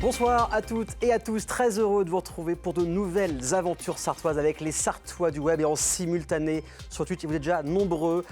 Bonsoir à toutes et à tous, très heureux de vous retrouver pour de nouvelles aventures sartoises avec les Sartois du web et en simultané sur Twitch. Vous êtes déjà nombreux,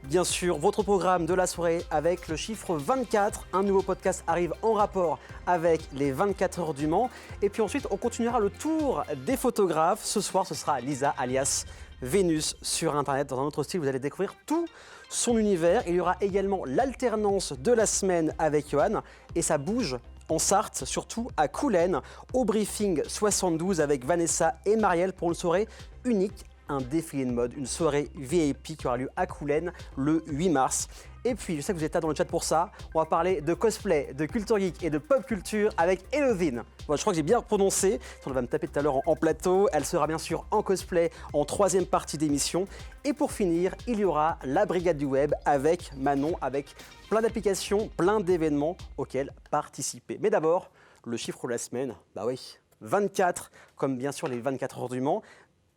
bien sûr, votre programme de la soirée avec le chiffre 24. Un nouveau podcast arrive en rapport avec les 24 heures du Mans. Et puis ensuite, on continuera le tour des photographes. Ce soir, ce sera Lisa alias Vénus sur Internet. Dans un autre style, vous allez découvrir tout son univers. Il y aura également l'alternance de la semaine avec Johan et ça bouge en Sarthe, surtout à Coulennes, au briefing 72 avec Vanessa et Marielle pour une soirée unique, un défilé de mode, une soirée VIP qui aura lieu à Coulennes le 8 mars. Et puis, je sais que vous êtes là dans le chat pour ça, on va parler de cosplay, de culture geek et de pop culture avec Elodine. Bon, je crois que j'ai bien prononcé, on va me taper tout à l'heure en plateau, elle sera bien sûr en cosplay en troisième partie d'émission. Et pour finir, il y aura la brigade du web avec Manon, avec plein d'applications, plein d'événements auxquels participer. Mais d'abord, le chiffre de la semaine, bah oui, 24, comme bien sûr les 24 heures du Mans.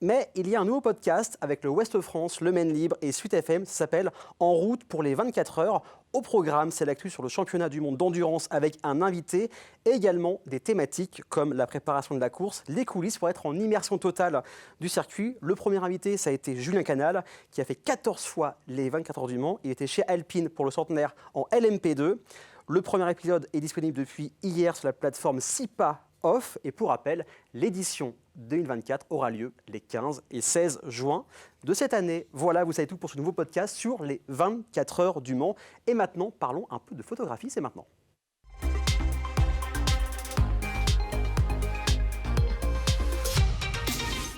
Mais il y a un nouveau podcast avec le Ouest France, le Maine Libre et Suite FM, ça s'appelle En route pour les 24 heures. Au programme, c'est l'actu sur le championnat du monde d'endurance avec un invité et également des thématiques comme la préparation de la course, les coulisses pour être en immersion totale du circuit. Le premier invité, ça a été Julien Canal qui a fait 14 fois les 24 heures du Mans. Il était chez Alpine pour le centenaire en LMP2. Le premier épisode est disponible depuis hier sur la plateforme Sipa Off. Et pour rappel, l'édition 2024 aura lieu les 15 et 16 juin de cette année. Voilà, vous savez tout pour ce nouveau podcast sur les 24 heures du Mans. Et maintenant, parlons un peu de photographie, c'est maintenant.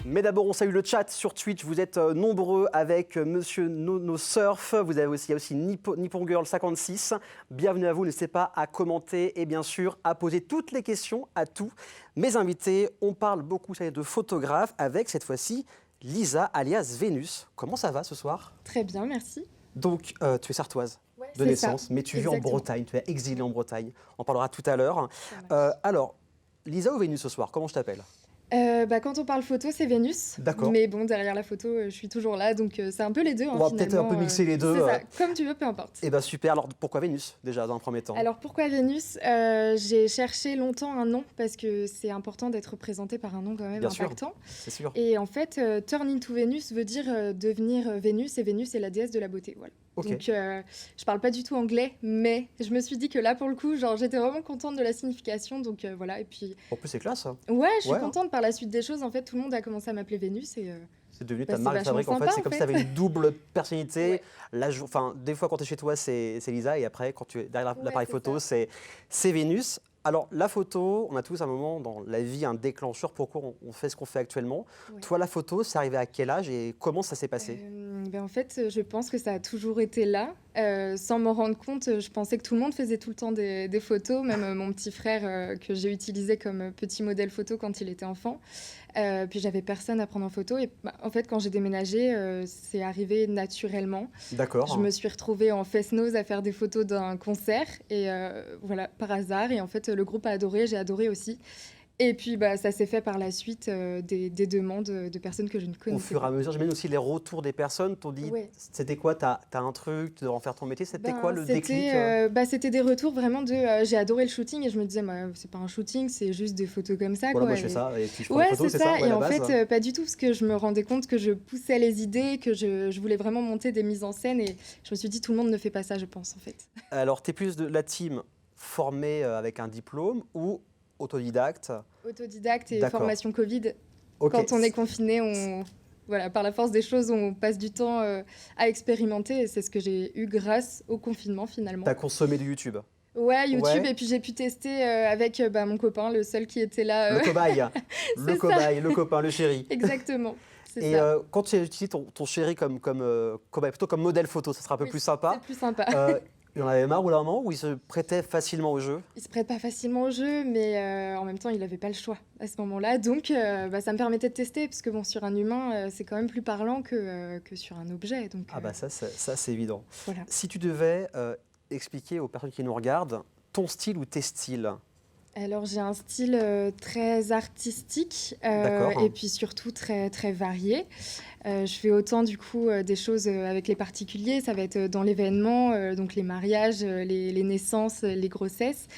Mais d'abord, on salue le chat sur Twitch. Vous êtes nombreux avec Monsieur Nono Surf. Il y a aussi Nippon Girl 56. Bienvenue à vous. N'hésitez pas à commenter et bien sûr à poser toutes les questions à tous mes invités. On parle beaucoup de photographes avec cette fois-ci Lisa alias Vénus. Comment ça va ce soir? Très bien, merci. Donc, tu es sartoise de naissance, mais tu vis en Bretagne. Tu es exilée en Bretagne. On parlera tout à l'heure. Alors, Lisa ou Vénus ce soir? Comment je t'appelle? Quand on parle photo, c'est Vénus. D'accord. Mais bon, derrière la photo, je suis toujours là, donc c'est un peu les deux. On va peut-être un peu mixer les deux. C'est ça, comme tu veux, peu importe. Eh bien super, alors pourquoi Vénus déjà dans un premier temps? Alors pourquoi Vénus? J'ai cherché longtemps un nom, parce que c'est important d'être représenté par un nom quand même Bien impactant. C'est sûr. Et en fait, Turn into Venus veut dire devenir Vénus, et Vénus est la déesse de la beauté, voilà. Okay. Donc je parle pas du tout anglais, mais je me suis dit que là pour le coup, genre j'étais vraiment contente de la signification, donc voilà. Et puis en plus c'est classe. Ouais, je suis contente par la suite des choses. En fait, tout le monde a commencé à m'appeler Vénus et c'est devenu ta marque de fabrique. En fait, c'est comme si tu avais une double personnalité. Des fois quand tu es chez toi, c'est Lisa, et après quand tu es derrière l'appareil photo, c'est Vénus. Alors, la photo, on a tous un moment dans la vie, un déclencheur pourquoi on fait ce qu'on fait actuellement. Ouais. Toi, la photo, c'est arrivé à quel âge et comment ça s'est passé? En fait, je pense que ça a toujours été là. Sans m'en rendre compte, je pensais que tout le monde faisait tout le temps des photos, même mon petit frère que j'ai utilisé comme petit modèle photo quand il était enfant. Puis j'avais personne à prendre en photo. Et en fait, quand j'ai déménagé, c'est arrivé naturellement. D'accord. Je me suis retrouvée en face-nose à faire des photos d'un concert. Et voilà, par hasard. Et en fait, le groupe a adoré, j'ai adoré aussi. Et puis, ça s'est fait par la suite des demandes de personnes que je ne connaissais pas. Au fur et à mesure, j'imagine aussi les retours des personnes t'ont dit, c'était quoi, t'as un truc, tu devrais en faire ton métier, c'était quoi le déclic? C'était des retours vraiment de j'ai adoré le shooting et je me disais, c'est pas un shooting, c'est juste des photos comme ça. Voilà, moi je fais ça et puis je prends des photos, c'est ça. Et en fait, pas du tout, parce que je me rendais compte que je poussais les idées, que je voulais vraiment monter des mises en scène et je me suis dit, tout le monde ne fait pas ça, je pense, en fait. Alors, t'es plus de la team formée avec un diplôme ou autodidacte? Autodidacte et formation Covid. Okay. Quand on est confiné, voilà, par la force des choses, on passe du temps à expérimenter. Et c'est ce que j'ai eu grâce au confinement, finalement. T'as consommé du YouTube? Ouais, YouTube. Et puis j'ai pu tester avec mon copain, le seul qui était là. Le cobaye. Le cobaye, le copain, le chéri. Exactement. Et quand tu utilises ton chéri comme cobaye, plutôt comme modèle photo, ça sera un peu plus sympa. C'est plus sympa. Il en avait marre ou d'un moment où il se prêtait facilement au jeu? Il se prête pas facilement au jeu, mais en même temps, il n'avait pas le choix à ce moment-là. Donc, ça me permettait de tester, parce que bon, sur un humain, c'est quand même plus parlant que sur un objet. Donc, ça c'est évident. Voilà. Si tu devais expliquer aux personnes qui nous regardent ton style ou tes styles? Alors, j'ai un style très artistique et puis surtout très, très varié. Je fais autant du coup des choses avec les particuliers, ça va être dans l'événement, donc les mariages, les naissances, les grossesses,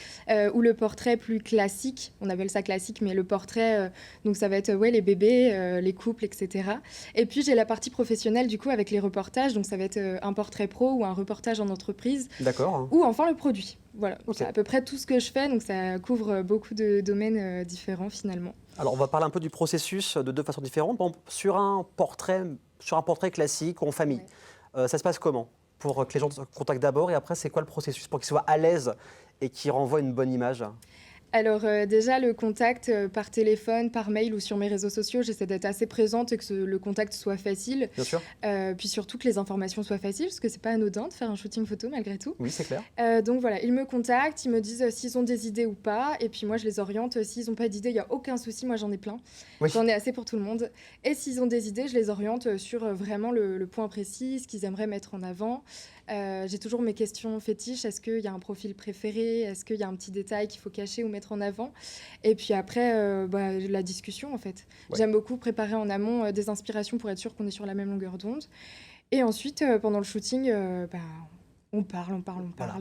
ou le portrait plus classique, on appelle ça classique, mais le portrait, donc ça va être ouais, les bébés, les couples, etc. Et puis j'ai la partie professionnelle du coup avec les reportages, donc ça va être un portrait pro ou un reportage en entreprise, D'accord. ou enfin le produit. Voilà, Ok. c'est à peu près tout ce que je fais, donc ça couvre beaucoup de domaines différents finalement. Alors, on va parler un peu du processus de deux façons différentes. Bon, sur un portrait classique ou en famille, Ouais. ça se passe comment? Pour que les gens te contactent d'abord et après, c'est quoi le processus pour qu'ils soient à l'aise et qu'ils renvoient une bonne image? Alors déjà le contact par téléphone, par mail ou sur mes réseaux sociaux, j'essaie d'être assez présente et que le contact soit facile. Bien sûr. Puis surtout que les informations soient faciles, parce que c'est pas anodin de faire un shooting photo malgré tout. Oui, c'est clair. Donc voilà, ils me contactent, ils me disent s'ils ont des idées ou pas, et puis moi je les oriente. S'ils n'ont pas d'idées, il n'y a aucun souci, moi j'en ai plein. Oui. J'en ai assez pour tout le monde. Et s'ils ont des idées, je les oriente sur vraiment le point précis, ce qu'ils aimeraient mettre en avant. J'ai toujours mes questions fétiches. Est-ce qu'il y a un profil préféré? Est-ce qu'il y a un petit détail qu'il faut cacher ou mettre en avant? Et puis après, la discussion en fait. Ouais. J'aime beaucoup préparer en amont des inspirations pour être sûr qu'on est sur la même longueur d'onde. Et ensuite, pendant le shooting, on parle. Voilà.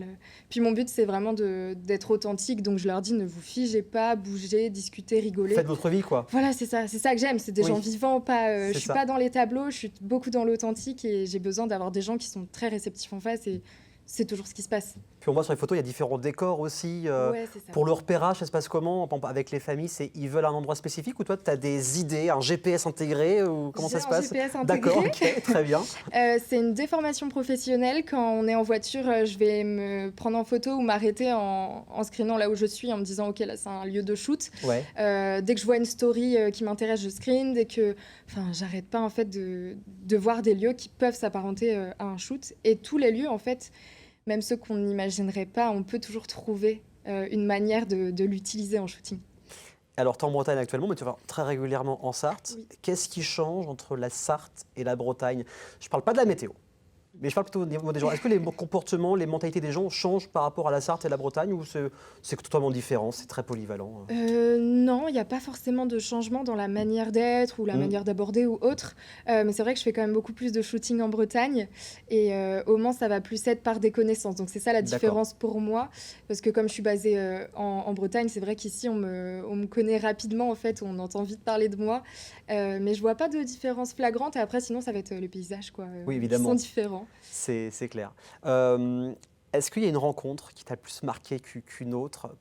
Puis mon but, c'est vraiment d'être authentique. Donc je leur dis, ne vous figez pas, bougez, discutez, rigolez. Faites votre vie, quoi. Voilà, c'est ça que j'aime. C'est des Oui. gens vivants, pas. C'est Je suis ça. pas dans les tableaux, je suis beaucoup dans l'authentique et j'ai besoin d'avoir des gens qui sont très réceptifs en face et c'est toujours ce qui se passe. Puis on voit sur les photos, il y a différents décors aussi. Ouais, c'est ça. Pour le repérage, ça se passe comment avec les familles? Ils veulent un endroit spécifique ou toi, tu as des idées, un GPS intégré ou comment ça J'ai se un passe? GPS D'accord, intégré. ok, très bien. C'est une déformation professionnelle. Quand on est en voiture, je vais me prendre en photo ou m'arrêter en screenant là où je suis, en me disant ok, là c'est un lieu de shoot. Ouais. Dès que je vois une story qui m'intéresse, je screen. J'arrête pas en fait de voir des lieux qui peuvent s'apparenter à un shoot. Et tous les lieux en fait, même ceux qu'on n'imaginerait pas, on peut toujours trouver une manière de l'utiliser en shooting. Alors, tu es en Bretagne actuellement, mais tu vas très régulièrement en Sarthe. Oui. Qu'est-ce qui change entre la Sarthe et la Bretagne? Je ne parle pas de la météo, mais je parle plutôt au niveau des gens. Est-ce que les comportements, les mentalités des gens changent par rapport à la Sarthe et la Bretagne ou c'est totalement différent, c'est très polyvalent? Non, il n'y a pas forcément de changement dans la manière d'être ou la manière d'aborder ou autre. Mais c'est vrai que je fais quand même beaucoup plus de shooting en Bretagne. Et au Mans, ça va plus être par des connaissances. Donc c'est ça la D'accord. différence pour moi. Parce que comme je suis basée en Bretagne, c'est vrai qu'ici, on me connaît rapidement. En fait, on entend vite parler de moi. Mais je vois pas de différence flagrante. Et après, sinon, ça va être les paysages, quoi, Oui, qui évidemment. sont différents. C'est clair. Est-ce qu'il y a une rencontre qui t'a le plus marqué qu'une autre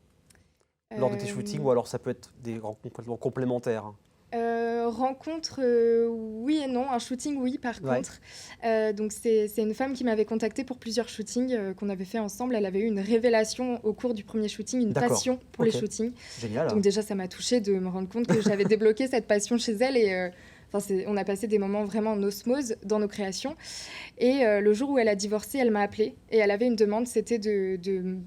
lors de tes shootings ou alors ça peut être des rencontres complètement complémentaires? Rencontre, oui et non. Un shooting, oui, par Ouais. contre. Donc, c'est une femme qui m'avait contactée pour plusieurs shootings qu'on avait fait ensemble. Elle avait eu une révélation au cours du premier shooting, une D'accord. passion pour les Ok. shootings. Génial. Donc, déjà, ça m'a touchée de me rendre compte que j'avais débloqué cette passion chez elle. Et on a passé des moments vraiment en osmose dans nos créations. Et le jour où elle a divorcé, elle m'a appelée. Et elle avait une demande, c'était de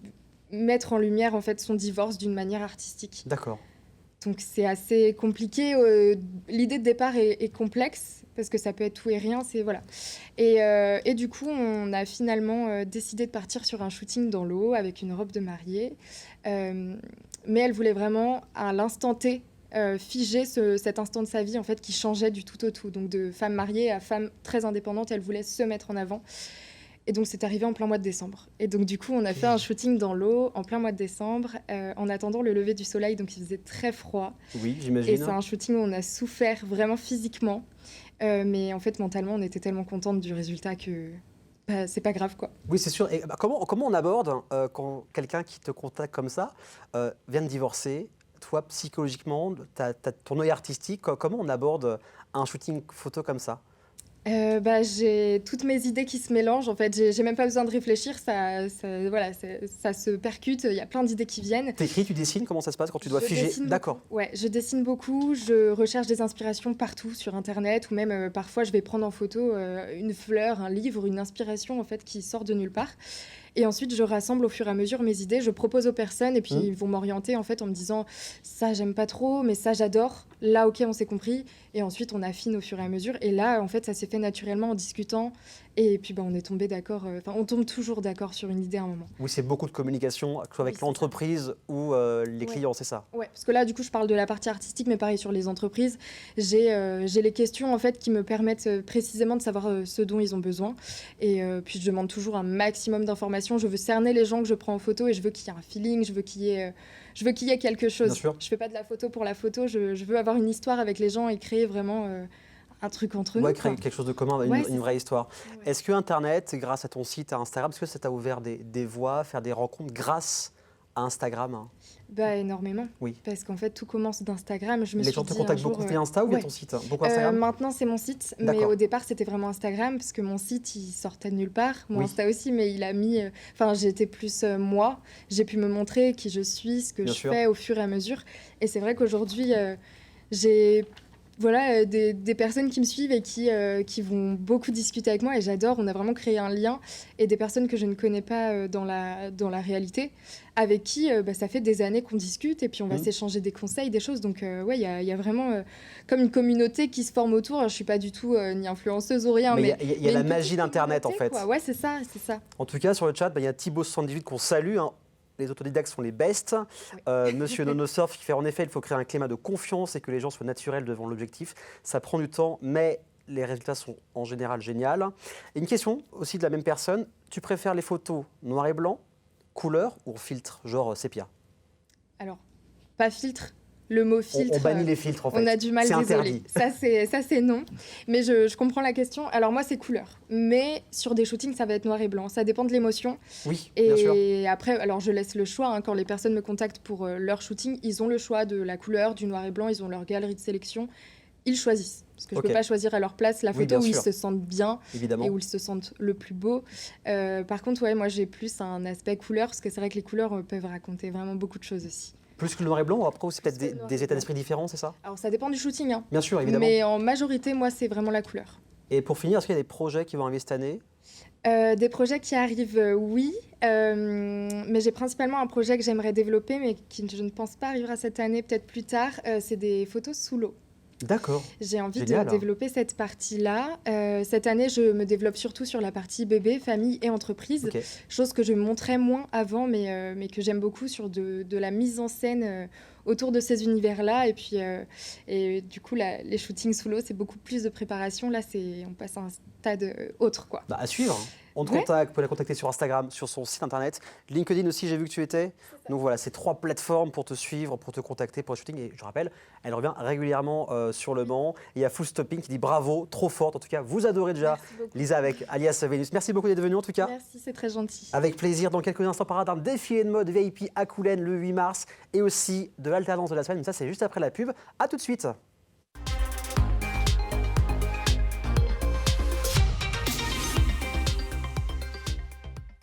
mettre en lumière en fait, son divorce d'une manière artistique. D'accord. Donc c'est assez compliqué. L'idée de départ est complexe parce que ça peut être tout et rien. Voilà. Et du coup, on a finalement décidé de partir sur un shooting dans l'eau avec une robe de mariée. Mais elle voulait vraiment à l'instant T figer cet instant de sa vie en fait qui changeait du tout au tout. Donc de femme mariée à femme très indépendante, elle voulait se mettre en avant. Et donc, c'est arrivé en plein mois de décembre. Et donc, du coup, on a fait un shooting dans l'eau en plein mois de décembre, en attendant le lever du soleil. Donc, il faisait très froid. Oui, Et j'imagine. c'est un shooting où on a souffert vraiment physiquement. Mais en fait, mentalement, on était tellement contente du résultat que c'est pas grave, quoi. Oui, c'est sûr. Et comment on aborde quand quelqu'un qui te contacte comme ça vient de divorcer? Toi, psychologiquement, t'as ton œil artistique, comment on aborde un shooting photo comme ça? J'ai toutes mes idées qui se mélangent. En fait, j'ai même pas besoin de réfléchir. Voilà, ça se percute. Il y a plein d'idées qui viennent. T'écris, tu dessines, comment ça se passe quand tu dois Je figer? dessine D'accord. beaucoup. Ouais, je dessine beaucoup. Je recherche des inspirations partout sur Internet ou même parfois je vais prendre en photo une fleur, un livre, une inspiration en fait qui sort de nulle part. Et ensuite, je rassemble au fur et à mesure mes idées, je propose aux personnes et puis ils vont m'orienter en fait en me disant ça j'aime pas trop, mais ça j'adore. Là, ok, on s'est compris. Et ensuite, on affine au fur et à mesure. Et là, en fait, ça s'est fait naturellement en discutant Et puis, on est tombé d'accord, on tombe toujours d'accord sur une idée à un moment. Oui, c'est beaucoup de communication, que ce soit avec Oui, c'est l'entreprise ou les Ouais. clients, c'est ça? Ouais, parce que là, du coup, je parle de la partie artistique, mais pareil sur les entreprises. J'ai les questions en fait qui me permettent précisément de savoir ce dont ils ont besoin. Et puis, je demande toujours un maximum d'informations. Je veux cerner les gens que je prends en photo et je veux qu'il y ait un feeling, je veux qu'il y ait quelque chose. Bien sûr. Je fais pas de la photo pour la photo. Je veux avoir une histoire avec les gens et créer vraiment un truc entre Ouais, nous, créer quoi. quelque chose de commun, Ouais, une c'est vraie ça. histoire. Ouais. Est-ce que Internet, grâce à ton site, à Instagram, est-ce que ça t'a ouvert des voies, faire des rencontres grâce à Instagram, hein? Bah, énormément. Oui. Parce qu'en fait, tout commence d'Instagram. Je me Les suis gens te dit un contactent jour. beaucoup via Insta ou via Ouais. ton site? Beaucoup Instagram? Maintenant, c'est mon site, mais D'accord. au départ, c'était vraiment Instagram, parce que mon site, il sortait de nulle part. Mon Oui. Insta aussi, mais il a mis. Enfin, j'étais plus moi. J'ai pu me montrer qui je suis, ce que Bien je sûr. fais au fur et à mesure. Et c'est vrai qu'aujourd'hui, j'ai voilà, des personnes qui me suivent et qui vont beaucoup discuter avec moi, et j'adore. On a vraiment créé un lien, et des personnes que je ne connais pas dans la réalité, avec qui ça fait des années qu'on discute, et puis on va Mhm. s'échanger des conseils, des choses. Donc ouais, il y a vraiment comme une communauté qui se forme autour. Je suis pas du tout ni influenceuse ou rien, Mais il y a, mais, il y a la une magie petite d'Internet, en communauté, fait. quoi. Ouais, c'est ça, c'est ça. En tout cas, sur le chat, il y a Thibaut78 qu'on salue, hein. Les autodidactes sont les bestes. Oui. Monsieur Nonosurf qui fait en effet, il faut créer un climat de confiance et que les gens soient naturels devant l'objectif. Ça prend du temps, mais les résultats sont en général géniaux. Et une question aussi de la même personne. Tu préfères les photos noir et blanc, couleur ou en filtre, genre sépia? Alors, pas filtre. Le mot filtre. On bannit les filtres en fait. On a du mal, C'est désolé. interdit. Ça, c'est non. Mais je comprends la question. Alors, moi, c'est couleur. Mais sur des shootings, ça va être noir et blanc. Ça dépend de l'émotion. Oui, bien sûr. Et après, alors, je laisse le choix, hein. Quand les personnes me contactent pour leur shooting, ils ont le choix de la couleur, du noir et blanc. Ils ont leur galerie de sélection. Ils choisissent. Parce que je Ok. peux pas choisir à leur place la Oui, photo bien où ils sûr. se sentent bien Évidemment. et où ils se sentent le plus beau. Par contre, ouais, moi, j'ai plus un aspect couleur, parce que c'est vrai que les couleurs peuvent raconter vraiment beaucoup de choses aussi. Plus que le noir et blanc, ou après aussi peut-être Plus que le noir et des états blanc. d'esprit différents, c'est ça? Alors, ça dépend du shooting, hein. Bien sûr, évidemment. Mais en majorité, moi, c'est vraiment la couleur. Et pour finir, est-ce qu'il y a des projets qui vont arriver cette année? Des projets qui arrivent, oui. Mais j'ai principalement un projet que j'aimerais développer, mais qui je ne pense pas arrivera cette année, peut-être plus tard. C'est des photos sous l'eau. D'accord. J'ai envie Génial. de développer cette partie-là. Cette année, je me développe surtout sur la partie bébé, famille et entreprise. Ok. Chose que je montrais moins avant, mais que j'aime beaucoup, sur de la mise en scène autour de ces univers-là. Et du coup, les shootings sous l'eau, c'est beaucoup plus de préparation. Là, on passe à un stade autre, quoi. Bah, à suivre. On te Ouais. contacte, vous pouvez la contacter sur Instagram, sur son site internet. LinkedIn aussi, j'ai vu que tu étais. Donc voilà, c'est 3 plateformes pour te suivre, pour te contacter pour le shooting. Et je rappelle, elle revient régulièrement sur le banc. Et il y a Full Stopping qui dit bravo, trop forte. En tout cas, vous adorez déjà Merci beaucoup. Lisa avec alias Vénus. Merci beaucoup d'être venue en tout cas. Merci, c'est très gentil. Avec plaisir, dans quelques instants, parade d'un défilé de mode VIP à Coulennes le 8 mars et aussi de l'alternance de la semaine. Mais ça, c'est juste après la pub. À tout de suite.